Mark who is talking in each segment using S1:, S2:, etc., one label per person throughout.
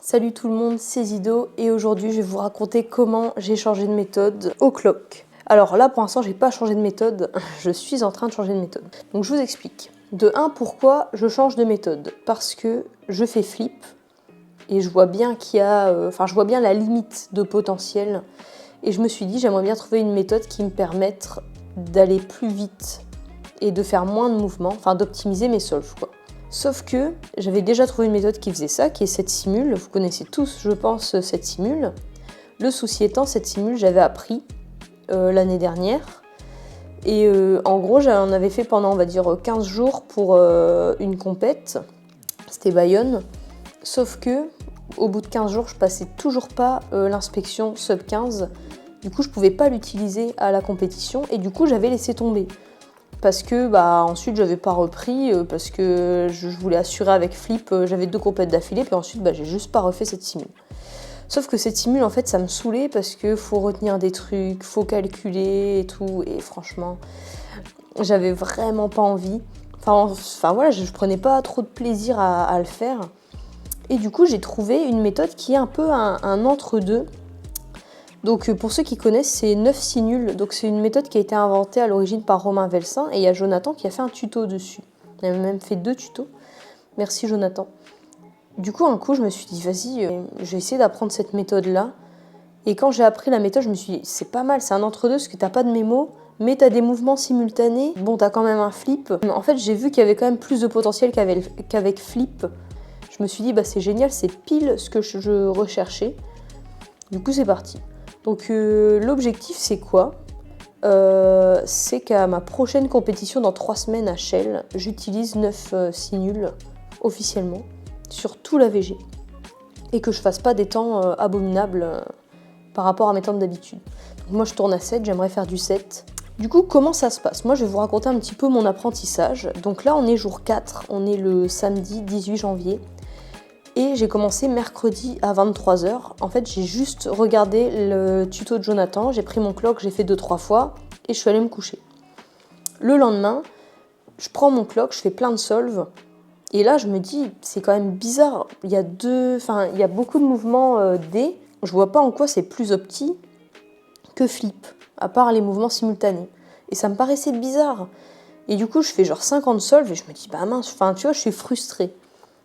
S1: Salut tout le monde, c'est Zido et aujourd'hui je vais vous raconter comment j'ai changé de méthode au clock. Alors là pour l'instant j'ai pas changé de méthode, je suis en train de changer de méthode. Donc je vous explique. De 1, pourquoi je change de méthode? Parce que je fais flip et je vois bien qu'il y a, je vois bien la limite de potentiel et je me suis dit j'aimerais bien trouver une méthode qui me permette d'aller plus vite et de faire moins de mouvements, enfin d'optimiser mes solves quoi. Sauf que j'avais déjà trouvé une méthode qui faisait ça, qui est cette simule. Vous connaissez tous, je pense, cette simule. Le souci étant, cette simule, j'avais appris l'année dernière. Et en gros, j'en avais fait pendant, on va dire, 15 jours pour une compète. C'était Bayonne. Sauf que, au bout de 15 jours, je passais toujours pas l'inspection sub 15. Du coup, je pouvais pas l'utiliser à la compétition. Et du coup, j'avais laissé tomber. Parce que ensuite j'avais pas repris, parce que je voulais assurer avec Flip, j'avais 2 compètes d'affilée, puis ensuite j'ai juste pas refait cette simule. Sauf que cette simule en fait ça me saoulait parce que faut retenir des trucs, faut calculer et tout, et franchement j'avais vraiment pas envie. Enfin voilà, je prenais pas trop de plaisir à le faire. Et du coup j'ai trouvé une méthode qui est un peu un entre-deux. Donc pour ceux qui connaissent, c'est 9 si nuls. Donc c'est une méthode qui a été inventée à l'origine par Romain Velsin et il y a Jonathan qui a fait un tuto dessus. Il a même fait 2 tutos. Merci Jonathan. Du coup, un coup, je me suis dit, vas-y, je vais essayer d'apprendre cette méthode-là. Et quand j'ai appris la méthode, je me suis dit, c'est pas mal, c'est un entre-deux parce que t'as pas de mémo, mais t'as des mouvements simultanés. Bon, t'as quand même un flip. En fait, j'ai vu qu'il y avait quand même plus de potentiel qu'avec flip. Je me suis dit, c'est génial, c'est pile ce que je recherchais. Du coup, c'est parti. Donc l'objectif c'est quoi? C'est qu'à ma prochaine compétition dans 3 semaines à Shell, j'utilise 9 si nuls officiellement sur tout la VG et que je fasse pas des temps abominables par rapport à mes temps d'habitude. Moi je tourne à 7, j'aimerais faire du 7. Du coup comment ça se passe? Moi je vais vous raconter un petit peu mon apprentissage. Donc là on est jour 4, on est le samedi 18 janvier. Et j'ai commencé mercredi à 23h. En fait, j'ai juste regardé le tuto de Jonathan, j'ai pris mon clock, j'ai fait 2-3 fois et je suis allée me coucher. Le lendemain, je prends mon clock, je fais plein de solves. Et là, je me dis, c'est quand même bizarre. Il y a beaucoup de mouvements D. Je vois pas en quoi c'est plus opti que flip, à part les mouvements simultanés. Et ça me paraissait bizarre. Et du coup, je fais genre 50 solves et je me dis, mince, tu vois, je suis frustrée.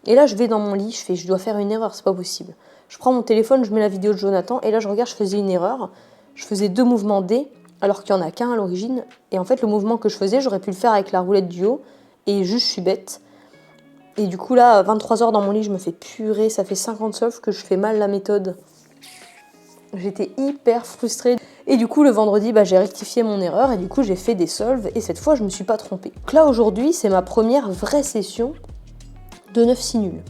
S1: Et là, je vais dans mon lit, je dois faire une erreur, c'est pas possible. Je prends mon téléphone, je mets la vidéo de Jonathan, et là, je regarde, je faisais une erreur. Je faisais 2 mouvements D, alors qu'il n'y en a qu'un à l'origine. Et en fait, le mouvement que je faisais, j'aurais pu le faire avec la roulette du haut, et juste, je suis bête. Et du coup, là, à 23h dans mon lit, je me fais purée, ça fait 50 solves que je fais mal la méthode. J'étais hyper frustrée. Et du coup, le vendredi, j'ai rectifié mon erreur, et du coup, j'ai fait des solves, et cette fois, je me suis pas trompée. Donc là, aujourd'hui, c'est ma première vraie session de 9 si nuls.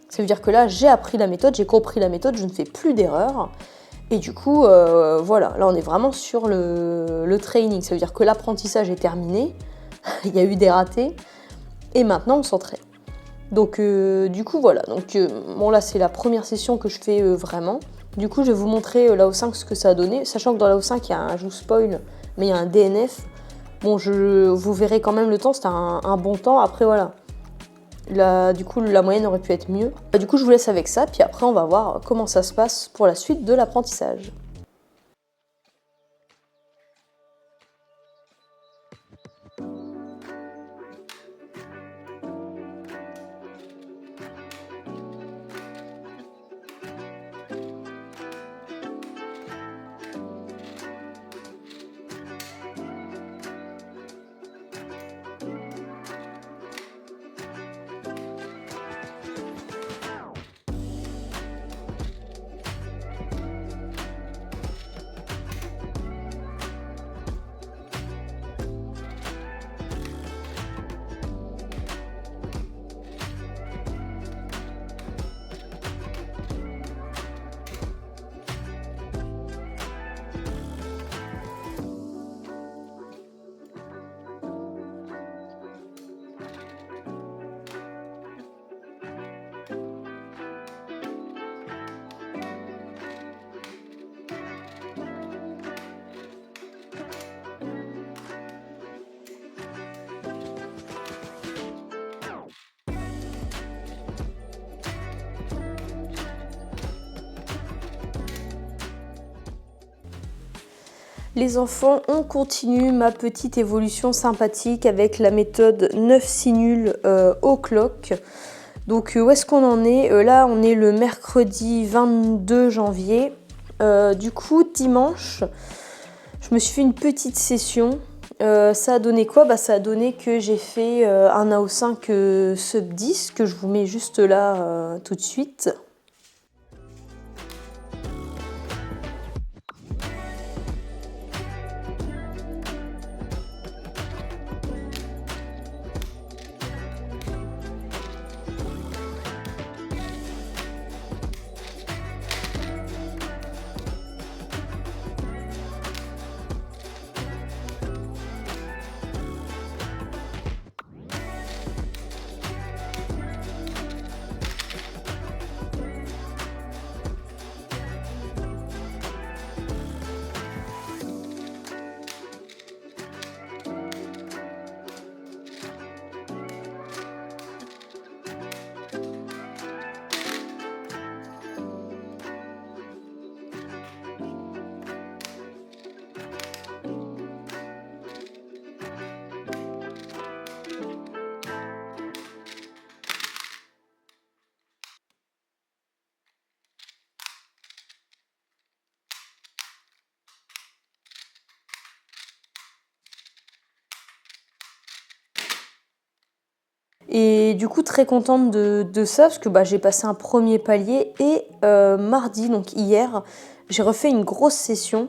S1: Ça veut dire que là, j'ai appris la méthode, j'ai compris la méthode, je ne fais plus d'erreurs. Et du coup, voilà, là on est vraiment sur le training. Ça veut dire que l'apprentissage est terminé, il y a eu des ratés, et maintenant on s'entraîne. Donc du coup, voilà. Donc bon, là c'est la première session que je fais vraiment. Du coup, je vais vous montrer la O5 ce que ça a donné, sachant que dans la O5, il y a un, je vous spoil, mais il y a un DNF. Bon, vous verrez quand même le temps, c'était un bon temps. Après, voilà. Du coup, la moyenne aurait pu être mieux. Du coup, je vous laisse avec ça, puis après, on va voir comment ça se passe pour la suite de l'apprentissage. Les enfants, on continue ma petite évolution sympathique avec la méthode 9 sinules au clock. Donc où est-ce qu'on en est? Là on est le mercredi 22 janvier. Du coup dimanche, je me suis fait une petite session. Ça a donné quoi? Ça a donné que j'ai fait un AO5 sub 10 que je vous mets juste là tout de suite. Et du coup très contente de ça parce que j'ai passé un premier palier et mardi, donc hier, j'ai refait une grosse session.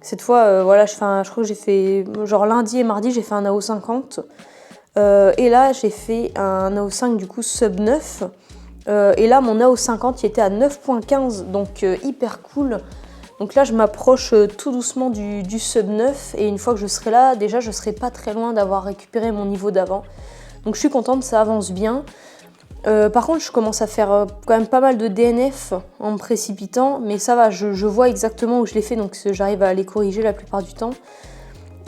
S1: Cette fois, voilà, je crois que j'ai fait, genre lundi et mardi, j'ai fait un AO50. Et là, j'ai fait un AO5 du coup sub 9. Et là, mon AO50, il était à 9.15, donc hyper cool. Donc là, je m'approche tout doucement du sub 9. Et une fois que je serai là, déjà, je serai pas très loin d'avoir récupéré mon niveau d'avant. Donc je suis contente, ça avance bien. Par contre, je commence à faire quand même pas mal de DNF en me précipitant, mais ça va, je vois exactement où je les fais, donc j'arrive à les corriger la plupart du temps.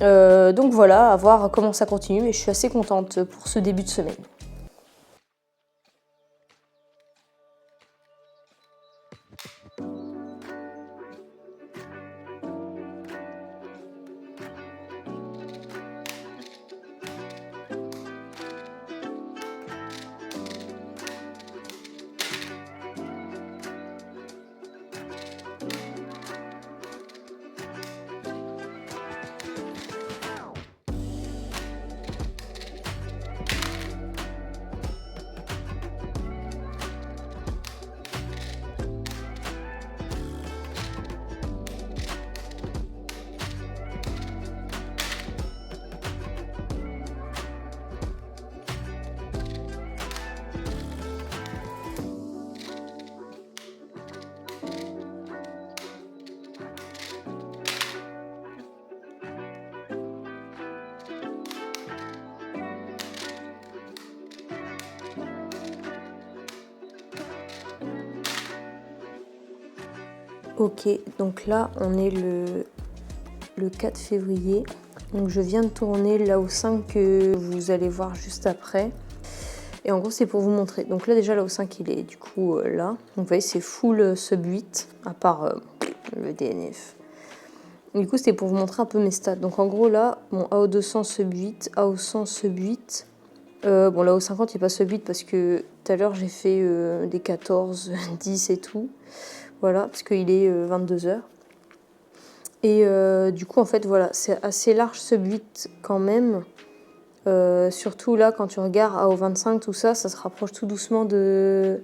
S1: Donc voilà, à voir comment ça continue, mais je suis assez contente pour ce début de semaine. Ok, donc là on est le 4 février. Donc je viens de tourner l'AO5 que vous allez voir juste après. Et en gros c'est pour vous montrer. Donc là déjà l'AO5 il est du coup là. Donc vous voyez c'est full sub 8, à part le DNF. Du coup c'était pour vous montrer un peu mes stats. Donc en gros là, mon AO200 sub 8, AO100 sub 8. Bon l'AO50 il est pas sub 8 parce que tout à l'heure j'ai fait des 14, 10 et tout. Voilà, parce qu'il est 22h. Et du coup, en fait, voilà, c'est assez large sub 8 quand même. Surtout là, quand tu regardes AO25, tout ça, ça se rapproche tout doucement de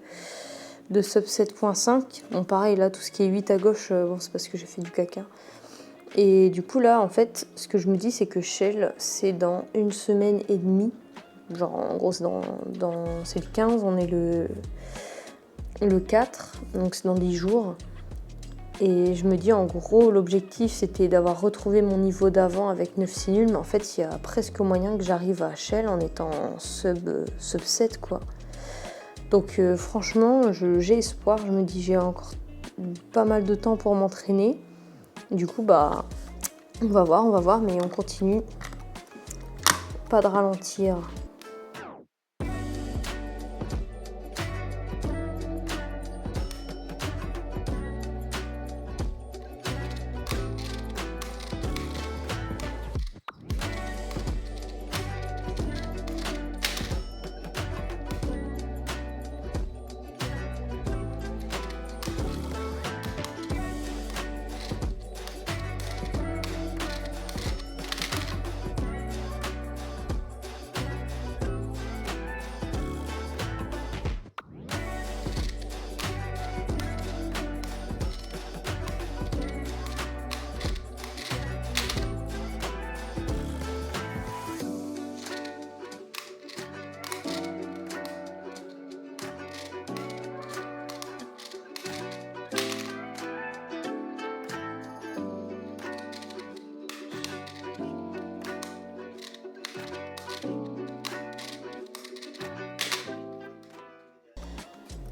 S1: sub 7.5. Bon, pareil, là, tout ce qui est 8 à gauche, bon, c'est parce que j'ai fait du caca. Et du coup, là, en fait, ce que je me dis, c'est que Shell, c'est dans 1 semaine et demie. Genre, en gros, c'est le 15, on est le 4, donc c'est dans 10 jours. Et je me dis, en gros, l'objectif, c'était d'avoir retrouvé mon niveau d'avant avec 9 sinules, mais en fait, il y a presque moyen que j'arrive à Shell en étant sub 7, quoi. Donc, franchement, j'ai espoir. Je me dis, j'ai encore pas mal de temps pour m'entraîner. Du coup, on va voir, mais on continue. Pas de ralentir.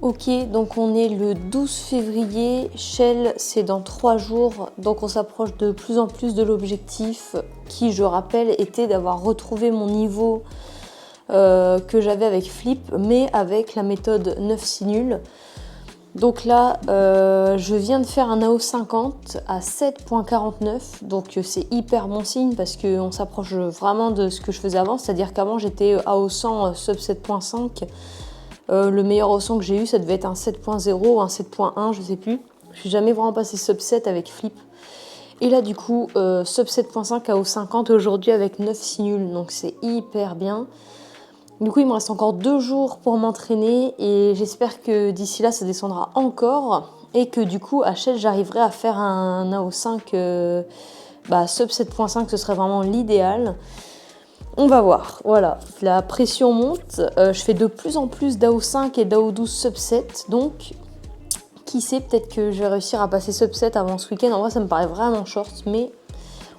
S1: Ok, donc on est le 12 février, Shell c'est dans 3 jours, donc on s'approche de plus en plus de l'objectif qui, je rappelle, était d'avoir retrouvé mon niveau que j'avais avec Flip, mais avec la méthode 9 si nul. Donc là, je viens de faire un AO50 à 7.49, donc c'est hyper bon signe parce qu'on s'approche vraiment de ce que je faisais avant, c'est-à-dire qu'avant j'étais AO100 sub 7.5. Le meilleur AO100 que j'ai eu, ça devait être un 7.0 ou un 7.1, je sais plus. Je suis jamais vraiment passé sub 7 avec Flip. Et là, du coup, sub 7.5 AO50 aujourd'hui avec 9 si nul, donc c'est hyper bien. Du coup, il me reste encore 2 jours pour m'entraîner et j'espère que d'ici là, ça descendra encore et que du coup, à Shell, j'arriverai à faire un AO5 sub 7.5, ce serait vraiment l'idéal. On va voir, voilà, la pression monte, je fais de plus en plus d'AO5 et d'AO12 sub 7, donc qui sait, peut-être que je vais réussir à passer sub 7 avant ce week-end. En vrai, ça me paraît vraiment short, mais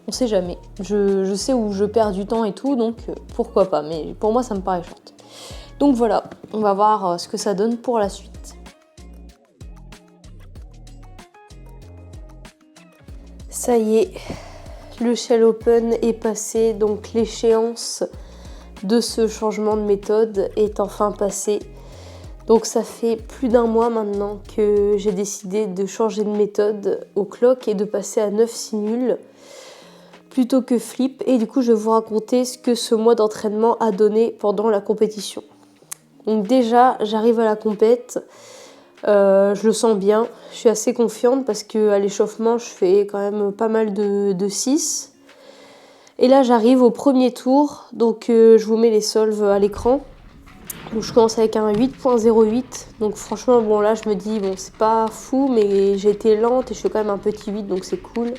S1: on sait jamais. Je sais où je perds du temps et tout, donc pourquoi pas, mais pour moi, ça me paraît short. Donc voilà, on va voir ce que ça donne pour la suite. Ça y est, le Shell Open est passé, donc l'échéance de ce changement de méthode est enfin passée. Donc ça fait plus d'1 mois maintenant que j'ai décidé de changer de méthode au clock et de passer à 9 si nul plutôt que Flip. Et du coup, je vais vous raconter ce que ce mois d'entraînement a donné pendant la compétition. Donc déjà, j'arrive à la compète, je le sens bien, je suis assez confiante parce qu'à l'échauffement, je fais quand même pas mal de 6. Et là, j'arrive au premier tour, donc je vous mets les solves à l'écran. Donc je commence avec un 8.08, donc franchement, bon là, je me dis, bon, c'est pas fou, mais j'ai été lente et je fais quand même un petit 8, donc c'est cool.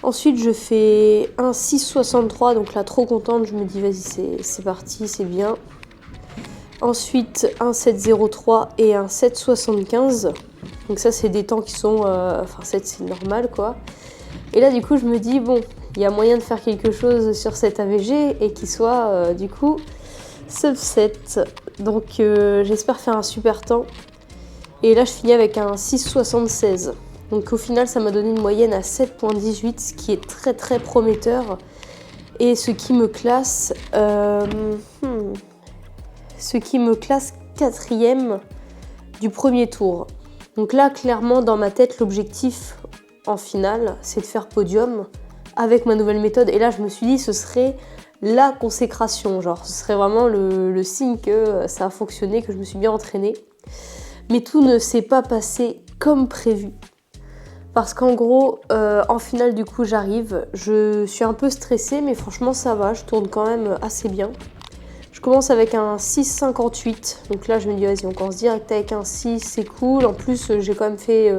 S1: Ensuite, je fais un 6.63, donc là, trop contente, je me dis, vas-y, c'est parti, c'est bien. Ensuite, un 7.03 et un 7.75. Donc ça, c'est des temps qui sont... 7, c'est normal, quoi. Et là, du coup, je me dis, bon, il y a moyen de faire quelque chose sur cet AVG et qu'il soit, du coup, sub 7. Donc, j'espère faire un super temps. Et là, je finis avec un 6.76. Donc, au final, ça m'a donné une moyenne à 7.18, ce qui est très, très prometteur. Et ce qui me classe... ce qui me classe 4e du premier tour. Donc là, clairement, dans ma tête, l'objectif en finale, c'est de faire podium avec ma nouvelle méthode. Et là, je me suis dit, ce serait la consécration. Genre, ce serait vraiment le signe que ça a fonctionné, que je me suis bien entraînée. Mais tout ne s'est pas passé comme prévu. Parce qu'en gros, en finale, du coup, j'arrive. Je suis un peu stressée, mais franchement, ça va. Je tourne quand même assez bien. Je commence avec un 6,58, donc là je me dis vas-y on commence direct avec un 6, c'est cool. En plus j'ai quand même fait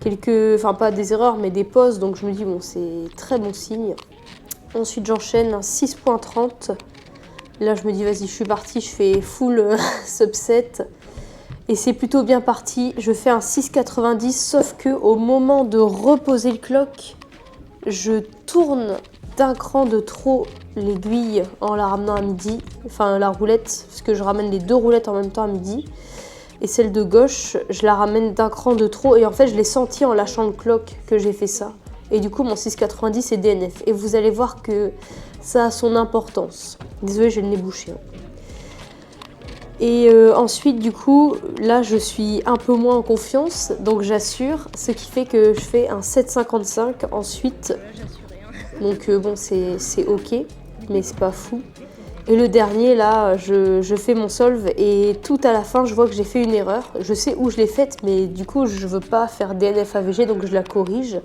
S1: quelques, enfin pas des erreurs mais des pauses, donc je me dis bon c'est très bon signe. Ensuite j'enchaîne un 6,30, là je me dis vas-y je suis partie, je fais full subset et c'est plutôt bien parti. Je fais un 6,90 sauf que au moment de reposer le clock, je tourne d'un cran de trop l'aiguille en la ramenant à midi, enfin la roulette, parce que je ramène les 2 roulettes en même temps à midi, et celle de gauche, je la ramène d'un cran de trop, et en fait je l'ai senti en lâchant le clock que j'ai fait ça. Et du coup mon 6,90 est DNF, et vous allez voir que ça a son importance. Désolée, j'ai le nez bouché. Et ensuite du coup, là je suis un peu moins en confiance, donc j'assure, ce qui fait que je fais un 7,55 ensuite. Donc bon, c'est ok, mais c'est pas fou. Et le dernier, là, je fais mon solve et tout à la fin, je vois que j'ai fait une erreur. Je sais où je l'ai faite, mais du coup, je veux pas faire DNF AVG, donc je la corrige.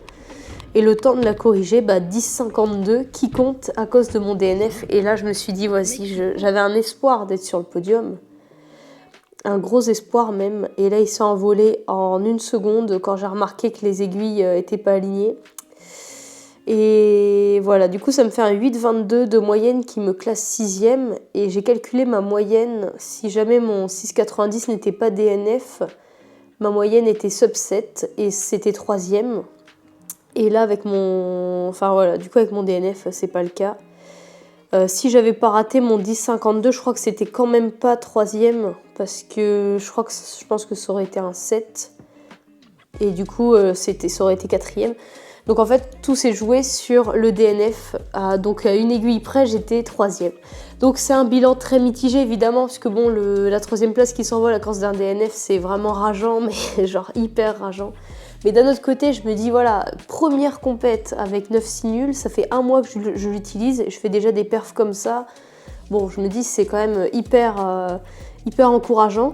S1: Et le temps de la corriger, 10,52 qui compte à cause de mon DNF. Et là, je me suis dit, voici, j'avais un espoir d'être sur le podium. Un gros espoir même. Et là, il s'est envolé en 1 seconde quand j'ai remarqué que les aiguilles étaient pas alignées. Et voilà, du coup ça me fait un 8,22 de moyenne qui me classe 6e. Et j'ai calculé ma moyenne, si jamais mon 6,90 n'était pas DNF, ma moyenne était sub 7 et c'était 3e. Et là avec mon... Enfin voilà, du coup avec mon DNF c'est pas le cas. Si j'avais pas raté mon 10,52, je crois que c'était quand même pas 3e, parce que je pense que ça aurait été un 7. Et du coup, ça aurait été 4e. Donc en fait, tout s'est joué sur le DNF. Donc à une aiguille près, j'étais 3e. Donc c'est un bilan très mitigé, évidemment, parce que bon, la 3e place qui s'envole à cause d'un DNF, c'est vraiment rageant, mais genre hyper rageant. Mais d'un autre côté, je me dis, voilà, première compète avec 9 nuls, ça fait 1 mois que je l'utilise, et je fais déjà des perfs comme ça. Bon, je me dis, c'est quand même hyper encourageant.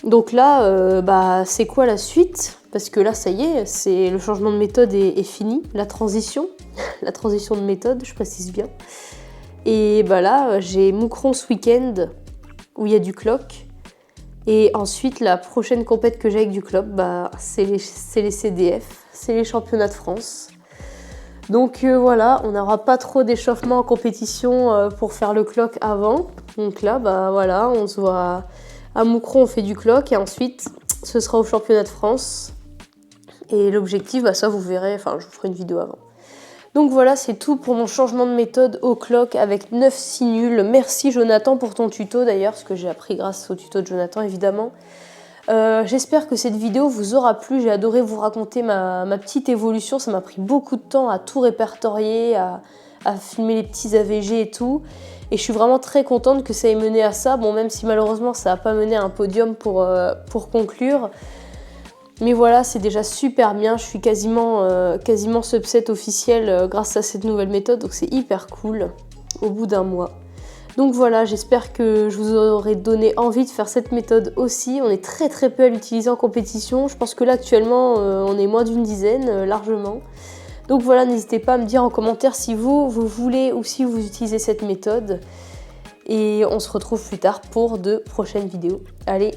S1: Donc là, c'est quoi la suite? Parce que là, ça y est, le changement de méthode est fini, la transition de méthode, je précise bien. Et bah là, j'ai Moucron ce week-end, où il y a du clock. Et ensuite, la prochaine compète que j'ai avec du club, c'est les CDF, c'est les championnats de France. Donc voilà, on n'aura pas trop d'échauffement en compétition pour faire le clock avant. Donc là, voilà, on se voit à Moucron, on fait du clock et ensuite, ce sera au championnat de France. Et l'objectif, ça vous verrez, je vous ferai une vidéo avant. Donc voilà, c'est tout pour mon changement de méthode au clock avec 9 nuls. Merci Jonathan pour ton tuto d'ailleurs, parce que j'ai appris grâce au tuto de Jonathan évidemment. J'espère que cette vidéo vous aura plu, j'ai adoré vous raconter ma petite évolution. Ça m'a pris beaucoup de temps à tout répertorier, à filmer les petits AVG et tout. Et je suis vraiment très contente que ça ait mené à ça. Bon, même si malheureusement ça n'a pas mené à un podium pour conclure. Mais voilà, c'est déjà super bien, je suis quasiment subset officiel grâce à cette nouvelle méthode, donc c'est hyper cool au bout d'1 mois. Donc voilà, j'espère que je vous aurai donné envie de faire cette méthode aussi. On est très très peu à l'utiliser en compétition, je pense que là actuellement on est moins d'une dizaine, largement. Donc voilà, n'hésitez pas à me dire en commentaire si vous voulez ou si vous utilisez cette méthode. Et on se retrouve plus tard pour de prochaines vidéos. Allez,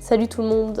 S1: salut tout le monde!